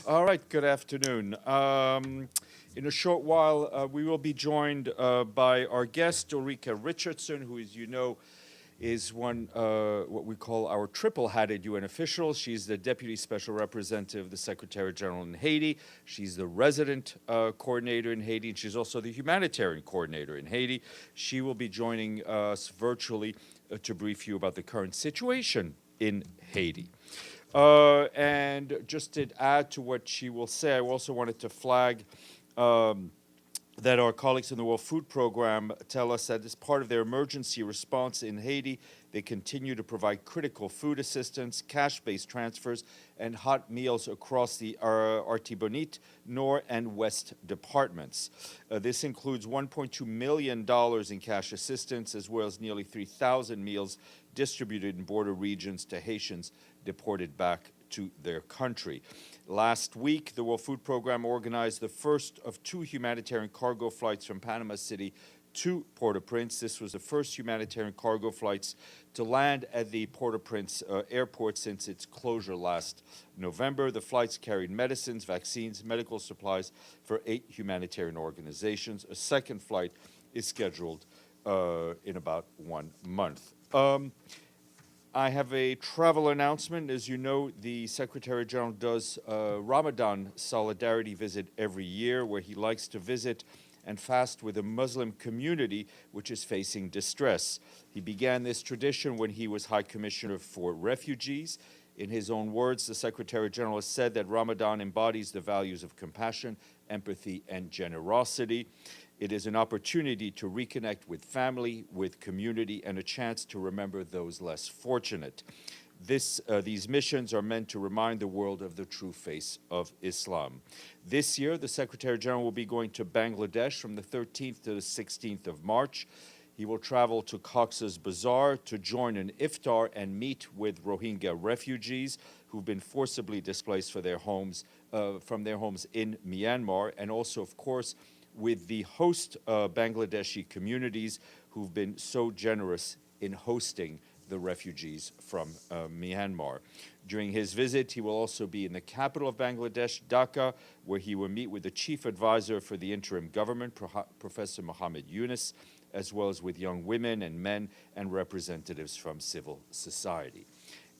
All right, good afternoon. In a short while, we will be joined by our guest, Ulrika Richardson, who, as you know, is one, what we call our triple-hatted UN official. She's the Deputy Special Representative of the Secretary General in Haiti. She's the resident coordinator in Haiti, and she's also the humanitarian coordinator in Haiti. She will be joining us virtually to brief you about the current situation in Haiti. And just to add to what she will say, I also wanted to flag that our colleagues in the World Food Program tell us that as part of their emergency response in Haiti, they continue to provide critical food assistance, cash-based transfers, and hot meals across the Artibonite, Nord, and West departments. This includes $1.2 million in cash assistance, as well as nearly 3,000 meals distributed in border regions to Haitians deported back to their country. Last week, the World Food Program organized the first of two humanitarian cargo flights from Panama City to Port-au-Prince. This was the first humanitarian cargo flights to land at the Port-au-Prince airport since its closure last November. The flights carried medicines, vaccines, medical supplies for 8 humanitarian organizations. A second flight is scheduled in about 1 month. I have a travel announcement. As you know, the Secretary General does a Ramadan solidarity visit every year where he likes to visit and fast with a Muslim community which is facing distress. He began this tradition when he was High Commissioner for Refugees. In his own words, the Secretary General has said that Ramadan embodies the values of compassion, empathy, and generosity. It is an opportunity to reconnect with family, with community, and a chance to remember those less fortunate. These missions are meant to remind the world of the true face of Islam. This year, the Secretary General will be going to Bangladesh from the 13th to the 16th of March. He will travel to Cox's Bazar to join an iftar and meet with Rohingya refugees who've been forcibly displaced from their homes in Myanmar, and also, of course, with the host Bangladeshi communities who've been so generous in hosting the refugees from Myanmar. During his visit, he will also be in the capital of Bangladesh, Dhaka, where he will meet with the chief advisor for the interim government, Professor Mohammed Yunus, as well as with young women and men and representatives from civil society.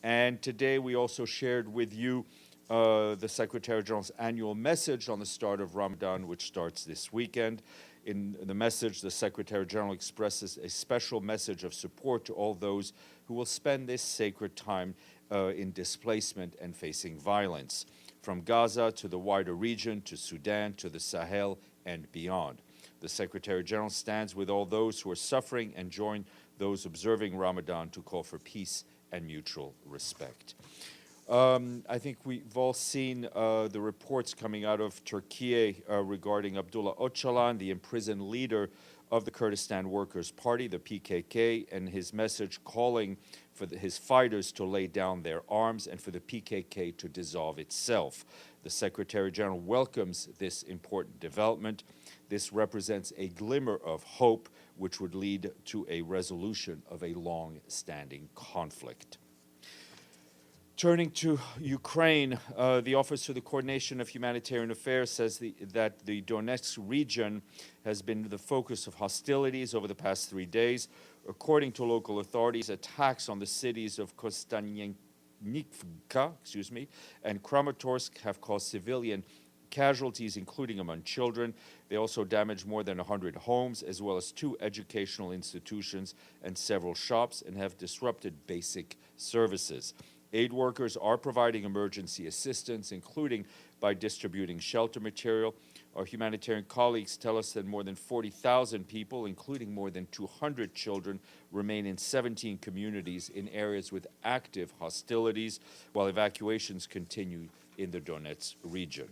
And today we also shared with you the Secretary General's annual message on the start of Ramadan, which starts this weekend. In the message, the Secretary General expresses a special message of support to all those who will spend this sacred time in displacement and facing violence, from Gaza to the wider region, to Sudan, to the Sahel, and beyond. The Secretary General stands with all those who are suffering and join those observing Ramadan to call for peace and mutual respect. I think we've all seen the reports coming out of Turkey regarding Abdullah Öcalan, the imprisoned leader of the Kurdistan Workers' Party, the PKK, and his message calling for his fighters to lay down their arms and for the PKK to dissolve itself. The Secretary General welcomes this important development. This represents a glimmer of hope which would lead to a resolution of a long-standing conflict. Turning to Ukraine, the Office for the Coordination of Humanitarian Affairs says that the Donetsk region has been the focus of hostilities over the past 3 days. According to local authorities, attacks on the cities of Kostanivka, and Kramatorsk have caused civilian casualties, including among children. They also damaged more than 100 homes, as well as 2 educational institutions and several shops, and have disrupted basic services. Aid workers are providing emergency assistance, including by distributing shelter material. Our humanitarian colleagues tell us that more than 40,000 people, including more than 200 children, remain in 17 communities in areas with active hostilities, while evacuations continue in the Donetsk region.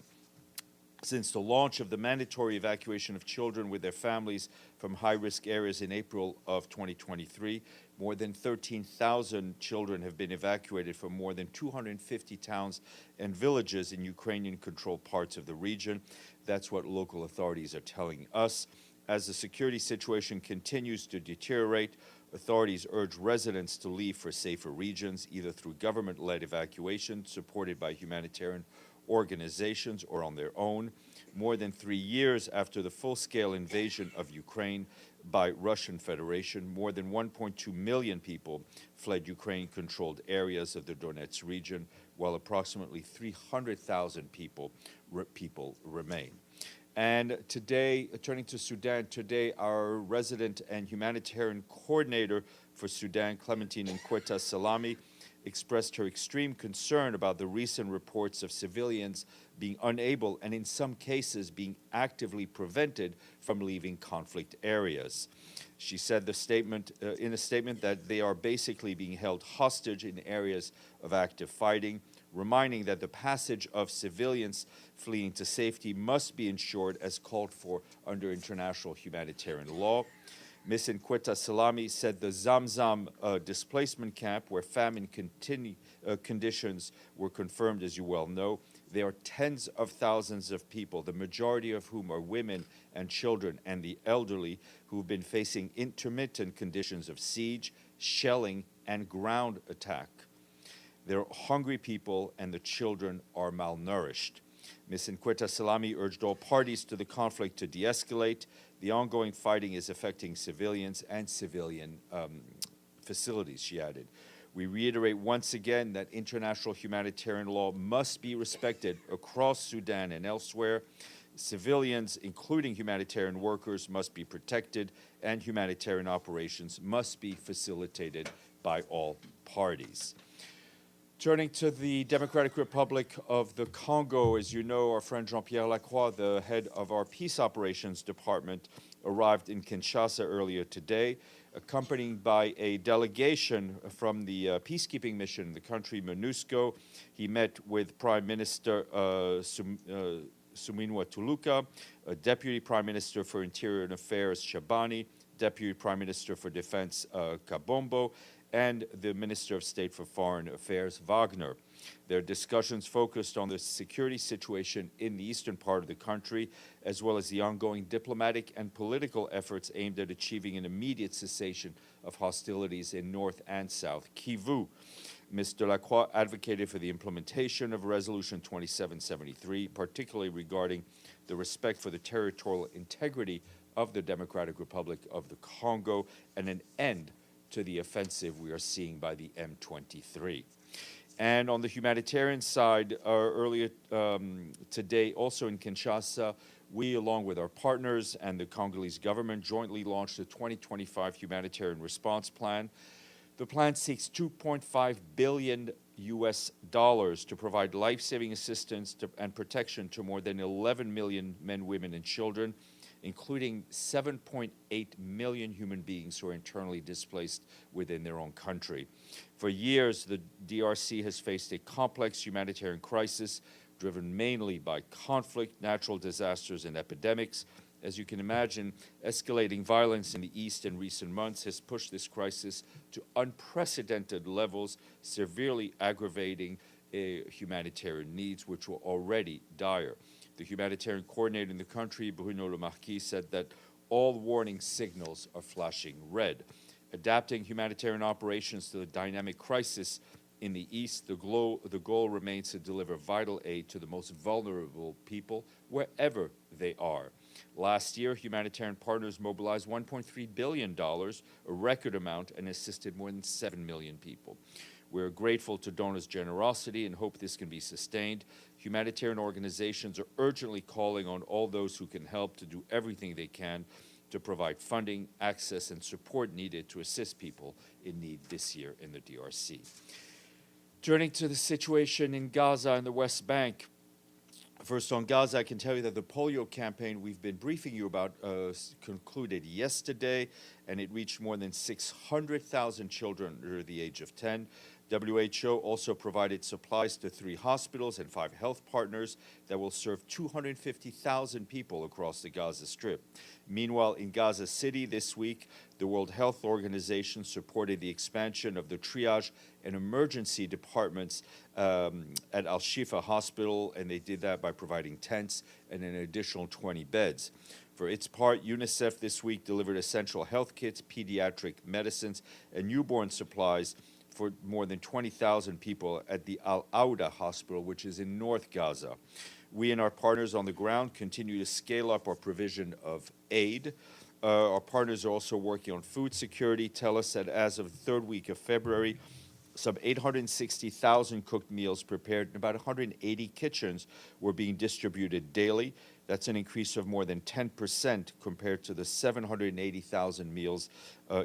Since the launch of the mandatory evacuation of children with their families from high-risk areas in April of 2023, more than 13,000 children have been evacuated from more than 250 towns and villages in Ukrainian-controlled parts of the region. That's what local authorities are telling us. As the security situation continues to deteriorate, authorities urge residents to leave for safer regions, either through government-led evacuation supported by humanitarian organizations or on their own. More than 3 years after the full-scale invasion of Ukraine by Russian Federation, more than 1.2 million people fled Ukraine-controlled areas of the Donetsk region, while approximately 300,000 people remain. And today, turning to Sudan, today our resident and humanitarian coordinator for Sudan, Clementine Nkweta Salami, expressed her extreme concern about the recent reports of civilians being unable and in some cases being actively prevented from leaving conflict areas. She said in a statement that they are basically being held hostage in areas of active fighting, reminding that the passage of civilians fleeing to safety must be ensured as called for under international humanitarian law. Ms. Nkweta Salami said the Zamzam displacement camp, where famine conditions were confirmed, as you well know, there are tens of thousands of people, the majority of whom are women and children and the elderly, who've been facing intermittent conditions of siege, shelling, and ground attack. They're hungry people, and the children are malnourished. Ms. Nkweta Salami urged all parties to the conflict to de-escalate. The ongoing fighting is affecting civilians and civilian facilities, she added. We reiterate once again that international humanitarian law must be respected across Sudan and elsewhere. Civilians, including humanitarian workers, must be protected, and humanitarian operations must be facilitated by all parties. Turning to the Democratic Republic of the Congo, as you know, our friend Jean-Pierre Lacroix, the head of our Peace Operations Department, arrived in Kinshasa earlier today, accompanied by a delegation from the peacekeeping mission in the country, MONUSCO. He met with Prime Minister Suminwa Tuluka, Deputy Prime Minister for Interior and Affairs Shabani, Deputy Prime Minister for Defense Kabombo, and the Minister of State for Foreign Affairs, Wagner. Their discussions focused on the security situation in the eastern part of the country, as well as the ongoing diplomatic and political efforts aimed at achieving an immediate cessation of hostilities in North and South Kivu. Mr. Lacroix advocated for the implementation of Resolution 2773, particularly regarding the respect for the territorial integrity of the Democratic Republic of the Congo and an end to the offensive we are seeing by the M23. And on the humanitarian side, earlier today, also in Kinshasa, we, along with our partners and the Congolese government, jointly launched the 2025 Humanitarian Response Plan. The plan seeks $2.5 billion to provide life-saving assistance and protection to more than 11 million men, women, and children, including 7.8 million human beings who are internally displaced within their own country. For years, the DRC has faced a complex humanitarian crisis driven mainly by conflict, natural disasters, and epidemics. As you can imagine, escalating violence in the East in recent months has pushed this crisis to unprecedented levels, severely aggravating humanitarian needs, which were already dire. The humanitarian coordinator in the country, Bruno Le Marquis, said that all warning signals are flashing red. Adapting humanitarian operations to the dynamic crisis in the East, the goal remains to deliver vital aid to the most vulnerable people wherever they are. Last year, humanitarian partners mobilized $1.3 billion, a record amount, and assisted more than 7 million people. We're grateful to donors' generosity and hope this can be sustained. Humanitarian organizations are urgently calling on all those who can help to do everything they can to provide funding, access, and support needed to assist people in need this year in the DRC. Turning to the situation in Gaza and the West Bank. First, on Gaza, I can tell you that the polio campaign we've been briefing you about concluded yesterday, and it reached more than 600,000 children under the age of 10. WHO also provided supplies to 3 hospitals and 5 health partners that will serve 250,000 people across the Gaza Strip. Meanwhile, in Gaza City this week, the World Health Organization supported the expansion of the triage and emergency departments at Al-Shifa Hospital, and they did that by providing tents and an additional 20 beds. For its part, UNICEF this week delivered essential health kits, pediatric medicines, and newborn supplies for more than 20,000 people at the Al-Auda hospital, which is in North Gaza. We and our partners on the ground continue to scale up our provision of aid. Our partners are also working on food security, tell us that as of the third week of February, some 860,000 cooked meals prepared in about 180 kitchens were being distributed daily. That's an increase of more than 10% compared to the 780,000 meals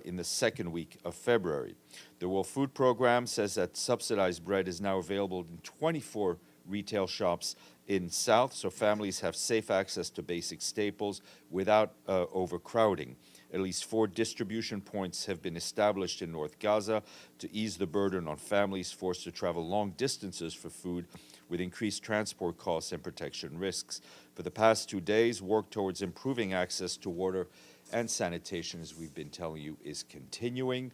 in the second week of February. The World Food Program says that subsidized bread is now available in 24 retail shops in South, so families have safe access to basic staples without overcrowding. At least 4 distribution points have been established in North Gaza to ease the burden on families forced to travel long distances for food with increased transport costs and protection risks. For the past 2 days, work towards improving access to water and sanitation, as we've been telling you, is continuing.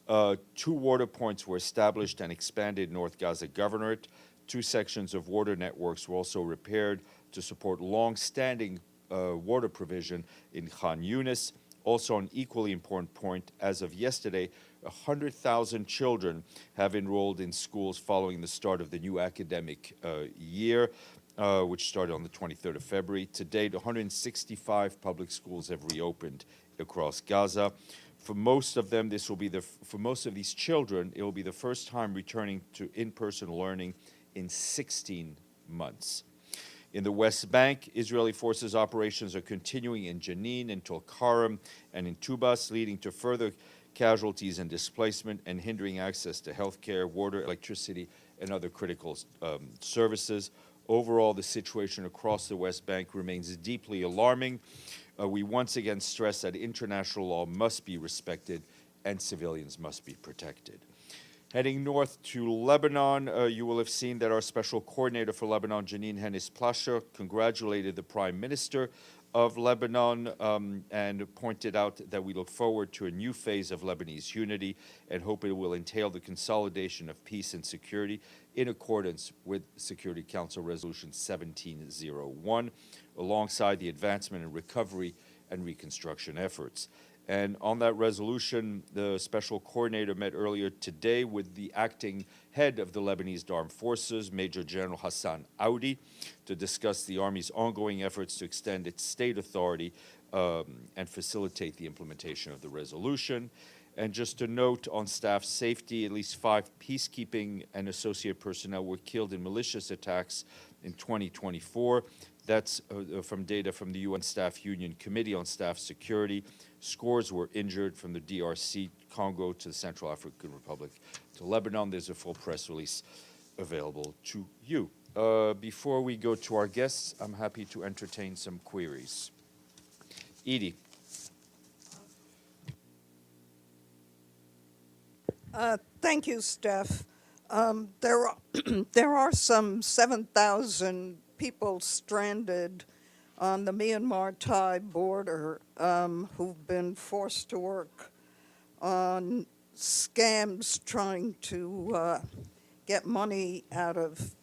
2 water points were established and expanded in North Gaza Governorate. 2 sections of water networks were also repaired to support long-standing water provision in Khan Yunis. Also, an equally important point, as of yesterday, 100,000 children have enrolled in schools following the start of the new academic year, which started on the 23rd of February. To date, 165 public schools have reopened across Gaza. For most of them, for most of these children, it will be the first time returning to in-person learning in 16 months. In the West Bank, Israeli forces operations are continuing in Jenin, in Tulkarem, and in Tubas, leading to further casualties and displacement and hindering access to healthcare, water, electricity, and other critical services. Overall, the situation across the West Bank remains deeply alarming. We once again stress that international law must be respected and civilians must be protected. Heading north to Lebanon, you will have seen that our special coordinator for Lebanon, Janine Hennis-Plasher, congratulated the Prime Minister of Lebanon and pointed out that we look forward to a new phase of Lebanese unity and hope it will entail the consolidation of peace and security in accordance with Security Council Resolution 1701, alongside the advancement in recovery and reconstruction efforts. And on that resolution, the special coordinator met earlier today with the acting head of the Lebanese Armed Forces, Major General Hassan Aoudi, to discuss the Army's ongoing efforts to extend its state authority and facilitate the implementation of the resolution. And just to note on staff safety, at least 5 peacekeeping and associate personnel were killed in malicious attacks in 2024. That's from data from the UN Staff Union Committee on Staff Security. Scores were injured from the DRC, Congo, to the Central African Republic, to Lebanon. There's a full press release available to you. Before we go to our guests, I'm happy to entertain some queries. Edie. Thank you, Steph. There are some 7,000 people stranded on the Myanmar-Thai border who've been forced to work on scams trying to get money out of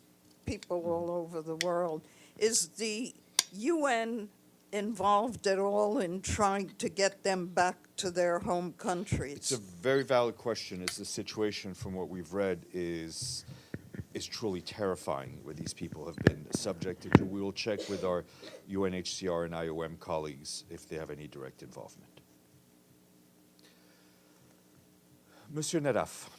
people all over the world. Is the UN involved at all in trying to get them back to their home countries? It's a very valid question, as the situation from what we've read is truly terrifying, where these people have been subjected to. We will check with our UNHCR and IOM colleagues if they have any direct involvement. Monsieur Nadaf.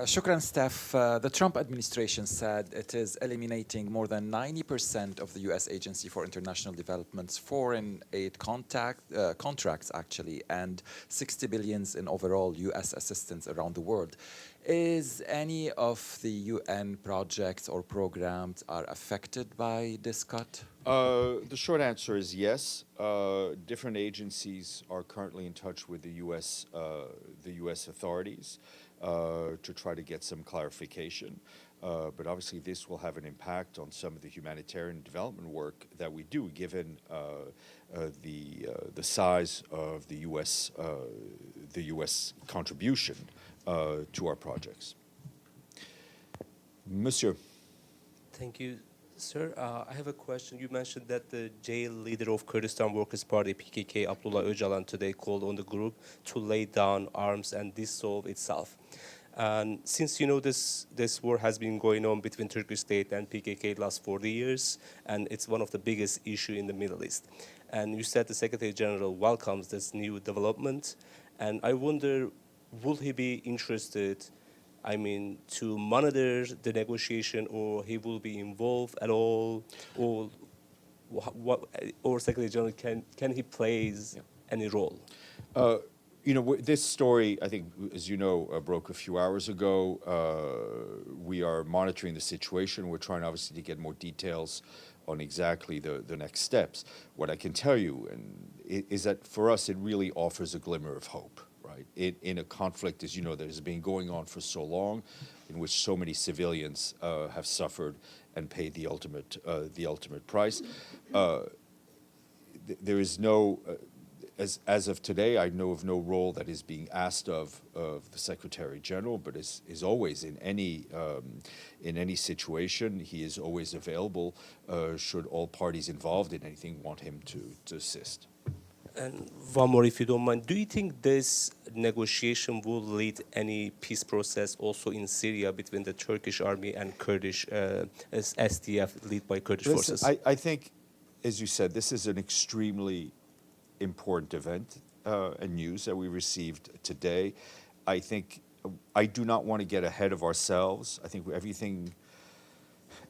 Shukran, Steph. The Trump administration said it is eliminating more than 90% of the U.S. Agency for International Development's foreign aid contracts, actually, and 60 billion in overall U.S. assistance around the world. Is any of the UN projects or programs are affected by this cut? The short answer is yes. Different agencies are currently in touch with the U.S. Authorities to try to get some clarification. But obviously this will have an impact on some of the humanitarian development work that we do, given the size of the U.S. contribution to our projects. Monsieur. Thank you Sir, I have a question. You mentioned that the jail leader of Kurdistan Workers' Party, PKK, Abdullah Öcalan, today called on the group to lay down arms and dissolve itself. And since you know this war has been going on between Turkish state and PKK last 40 years, and it's one of the biggest issue in the Middle East. And you said the Secretary General welcomes this new development, and I wonder, will he be interested, I mean, to monitor the negotiation, or he will be involved at all, or what, or Secretary General, can he plays any role? You know, this story, I think, as you know, broke a few hours ago. We are monitoring the situation. We're trying, obviously, to get more details on exactly the next steps. What I can tell you is that for us, it really offers a glimmer of hope, right? In a conflict, as you know, that has been going on for so long, in which so many civilians have suffered and paid the ultimate price. There is no... As of today, I know of no role that is being asked of the Secretary General, but is always in any situation, he is always available should all parties involved in anything want him to assist. And one more, if you don't mind, do you think this negotiation will lead any peace process also in Syria between the Turkish army and Kurdish SDF led by Kurdish forces? I think, as you said, this is an extremely important event and news that we received today. I think I do not want to get ahead of ourselves. I think everything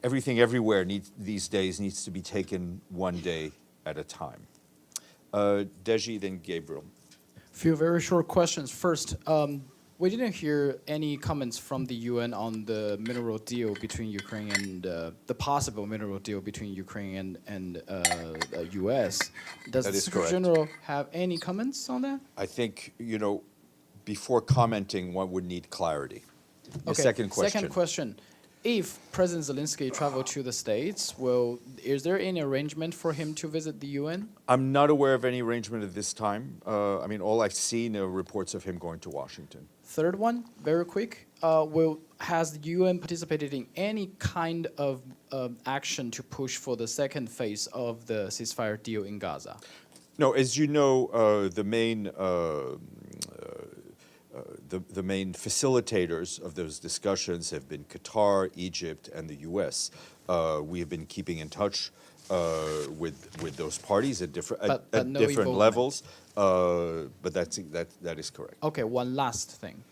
everywhere these days needs to be taken one day at a time. Deji, then Gabriel. Few very short questions. First, we didn't hear any comments from the UN on the mineral deal between Ukraine and the possible mineral deal between Ukraine and US. Does That the is Secretary correct. General have any comments on that? I think, you know, before commenting, one would need clarity. The second question. Second question. If President Zelensky traveled to the States, is there any arrangement for him to visit the UN? I'm not aware of any arrangement at this time. I mean, all I've seen are reports of him going to Washington. Third one, very quick. Has the UN participated in any kind of action to push for the second phase of the ceasefire deal in Gaza? No, as you know, the main facilitators of those discussions have been Qatar, Egypt, and the U.S. We have been keeping in touch with those parties at different no different involvement. levels. But that is correct. Okay, one last thing.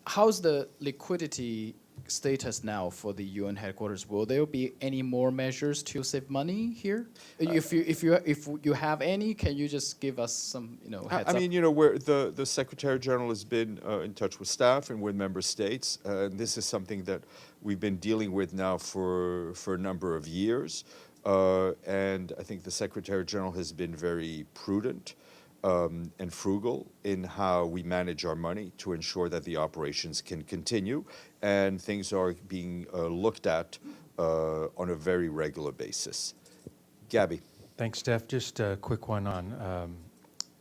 How's the liquidity status now for the UN headquarters? Will there be any more measures to save money here? If you have any, can you just give us some heads I up? mean, you know, where the Secretary General has been in touch with staff and with member states. This is something that we've been dealing with now for a number of years. And I think the Secretary General has been very prudent and frugal in how we manage our money to ensure that the operations can continue, and things are being looked at on a very regular basis. Gabby. Thanks, Steph. Just a quick one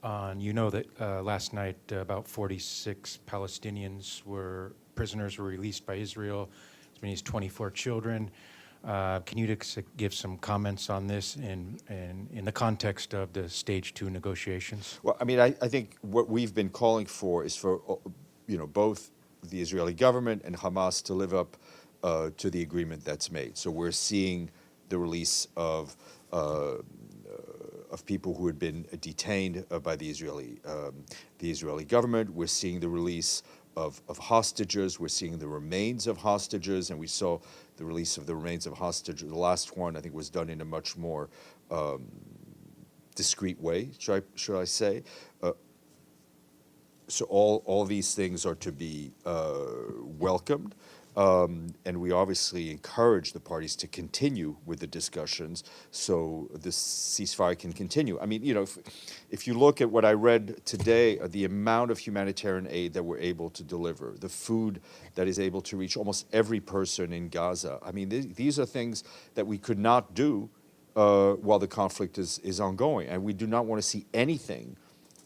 on you know that last night about 46 Palestinians prisoners were released by Israel, as many as 24 children. Can you give some comments on this in the context of the Stage 2 negotiations? Well, I mean, I think what we've been calling for is for, you know, both the Israeli government and Hamas to live up to the agreement that's made. So we're seeing the release of people who had been detained by the Israeli government. We're seeing the release of hostages. We're seeing the remains of hostages, and we saw the release of the remains of hostages. The last one, I think, was done in a much more discreet way, should I say. So all these things are to be welcomed. And we obviously encourage the parties to continue with the discussions so this ceasefire can continue. I mean, you know, if you look at what I read today, the amount of humanitarian aid that we're able to deliver, the food that is able to reach almost every person in Gaza, I mean, these are things that we could not do while the conflict is ongoing. And we do not want to see anything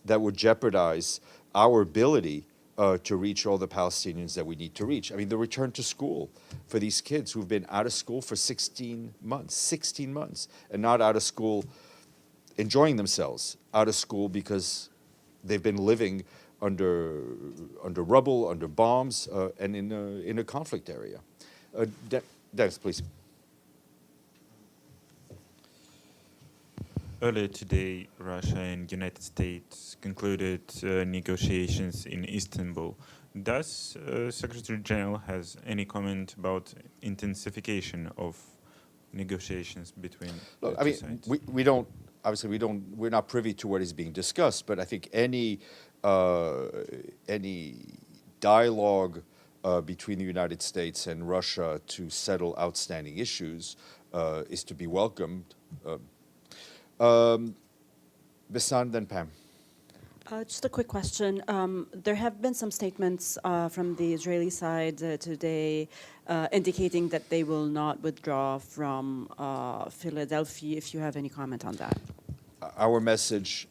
that would jeopardize our ability to reach all the Palestinians that we need to reach. I mean, the return to school for these kids who've been out of school for 16 months, and not out of school enjoying themselves, out of school because they've been living under rubble, under bombs, and in a conflict area. Dennis, please. Earlier today, Russia and United States concluded negotiations in Istanbul. Does Secretary General has any comment about intensification of negotiations between Look, the I two mean, sides? we don't, obviously we're not privy to what is being discussed, but I think any dialogue between the United States and Russia to settle outstanding issues is to be welcomed. Bisan, then Pam. Just a quick question. There have been some statements from the Israeli side today indicating that they will not withdraw from Philadelphia. If you have any comment on that. Our message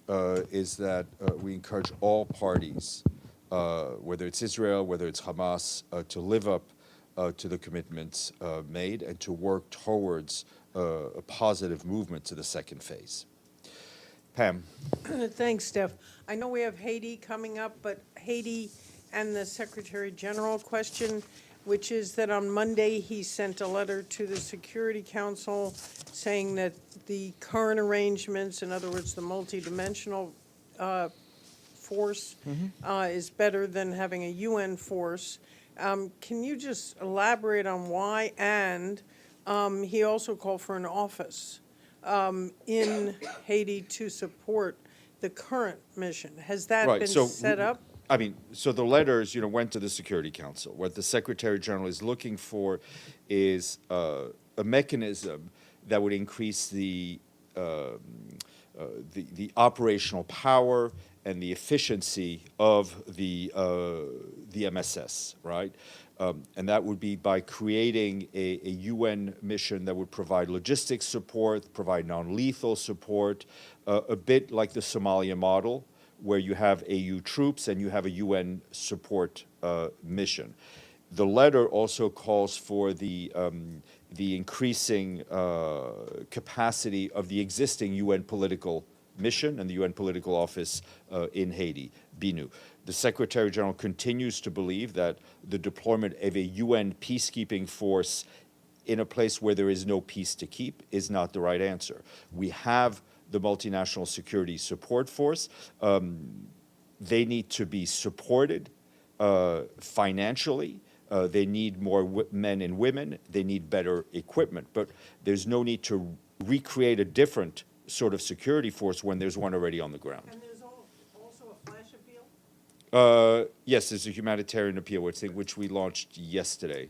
is that we encourage all parties, whether it's Israel, whether it's Hamas, to live up to the commitments made and to work towards a positive movement to the second phase. Pam. Thanks, Steph. I know we have Haiti coming up, but Haiti and the Secretary General question, which is that on Monday he sent a letter to the Security Council saying that the current arrangements, in other words, the multidimensional force, is better than having a UN force. Can you just elaborate on why? And he also called for an office in Haiti to support the current mission. Has that been set up? I mean, so the letters, went to the Security Council. What the Secretary General is looking for is a mechanism that would increase the operational power and the efficiency of the MSS, right? And that would be by creating a UN mission that would provide logistics support, provide non-lethal support, a bit like the Somalia model, where you have AU troops and you have a UN support mission. The letter also calls for the increasing capacity of the existing UN political mission and the UN political office in Haiti, BINU. The Secretary General continues to believe that the deployment of a UN peacekeeping force in a place where there is no peace to keep is not the right answer. We have the multinational security support force. They need to be supported financially. They need more men and women. They need better equipment. But there's no need to recreate a different sort of security force when there's one already on the ground. And there's also a flash appeal? Yes, there's a humanitarian appeal, which we launched yesterday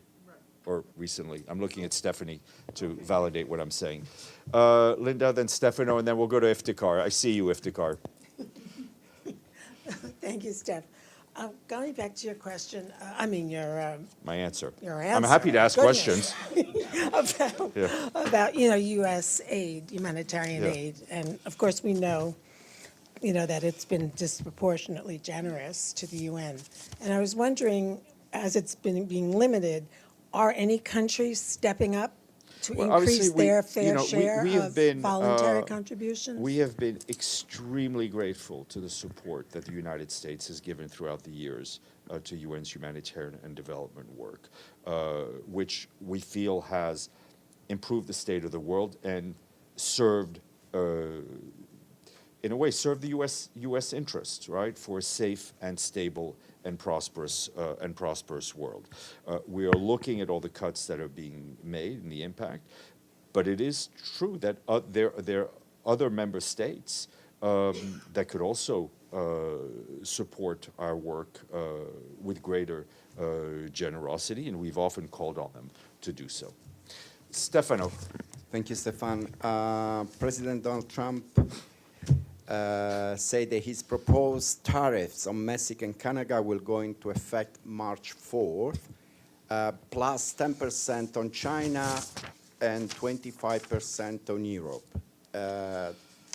or recently. I'm looking at Stephanie to validate what I'm saying. Linda, then Stefano, and then we'll go to Iftikhar. I see you, Iftikhar. Thank you, Steph. Going back to your question, My answer. Your I'm answer. happy to ask Goodness. questions. about U.S. aid, humanitarian Yeah. aid, and of course we know, that it's been disproportionately generous to the UN. And I was wondering, as it's been being limited, are any countries stepping up to Well, obviously, increase their fair we share have of been, voluntary contributions? We have been extremely grateful to the support that the United States has given throughout the years to UN's humanitarian and development work, which we feel has improved the state of the world and served, in a way, served the U.S. interests, right, for a safe and stable and prosperous world. We are looking at all the cuts that are being made and the impact, but it is true that there are other member states that could also support our work with greater generosity, and we've often called on them to do so. Stefano. Thank you, Stéphane. President Donald Trump said that his proposed tariffs on Mexico and Canada will go into effect March 4th, plus 10% on China and 25% on Europe.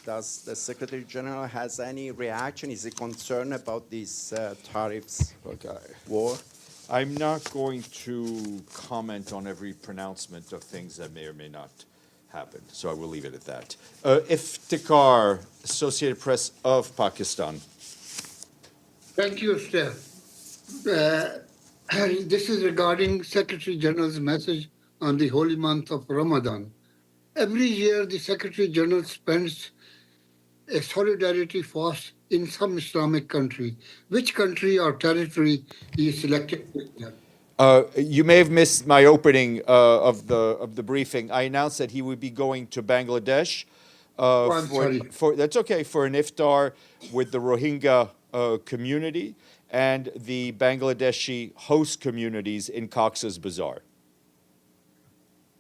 Does the Secretary General has any reaction? Is he concerned about these tariffs war? I'm not going to comment on every pronouncement of things that may or may not happen, so I will leave it at that. Iftikhar, Associated Press of Pakistan. Thank you, Steph. This is regarding Secretary General's message on the holy month of Ramadan. Every year, the Secretary General spends a solidarity fast in some Islamic country. Which country or territory he selected? You may have missed my opening of the briefing. I announced that he would be going to Bangladesh. I'm sorry. That's okay, for an iftar with the Rohingya community and the Bangladeshi host communities in Cox's Bazar.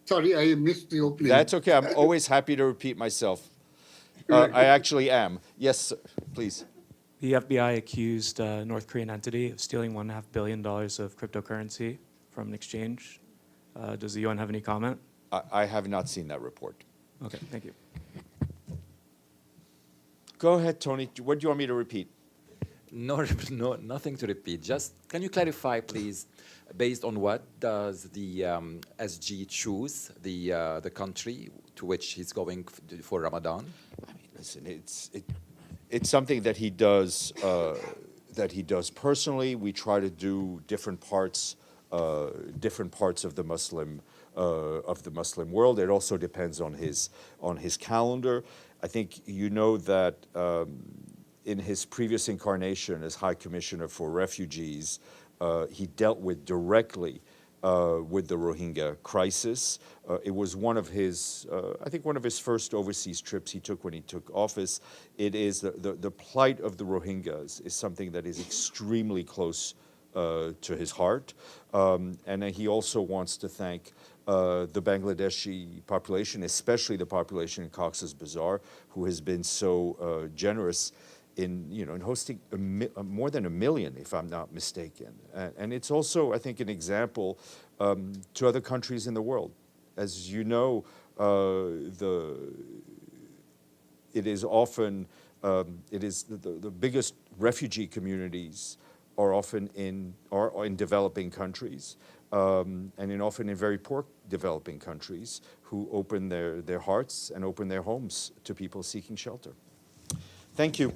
Sorry, I missed the opening. That's okay. I'm always happy to repeat myself. I actually am. Yes, sir. Please. The FBI accused a North Korean entity of stealing $1.5 billion of cryptocurrency from an exchange. Does the UN have any comment? I have not seen that report. Okay, thank you. Go ahead, Tony. What do you want me to repeat? No, nothing to repeat. Just can you clarify, please, based on what does the SG choose the country to which he's going for Ramadan? I mean, listen, it's something that he does personally. We try to do different parts of the Muslim world. It also depends on his calendar. I think you know that in his previous incarnation as High Commissioner for Refugees, he dealt directly with the Rohingya crisis. It was one of his, I think, one of his first overseas trips he took when he took office. It is the plight of the Rohingyas is something that is extremely close to his heart, and he also wants to thank the Bangladeshi population, especially the population in Cox's Bazar, who has been so generous in hosting more than 1 million, if I'm not mistaken. And it's also, I think, an example to other countries in the world. As you know, it is often the biggest refugee communities are often in developing countries, and often in very poor developing countries who open their hearts and open their homes to people seeking shelter. Thank you.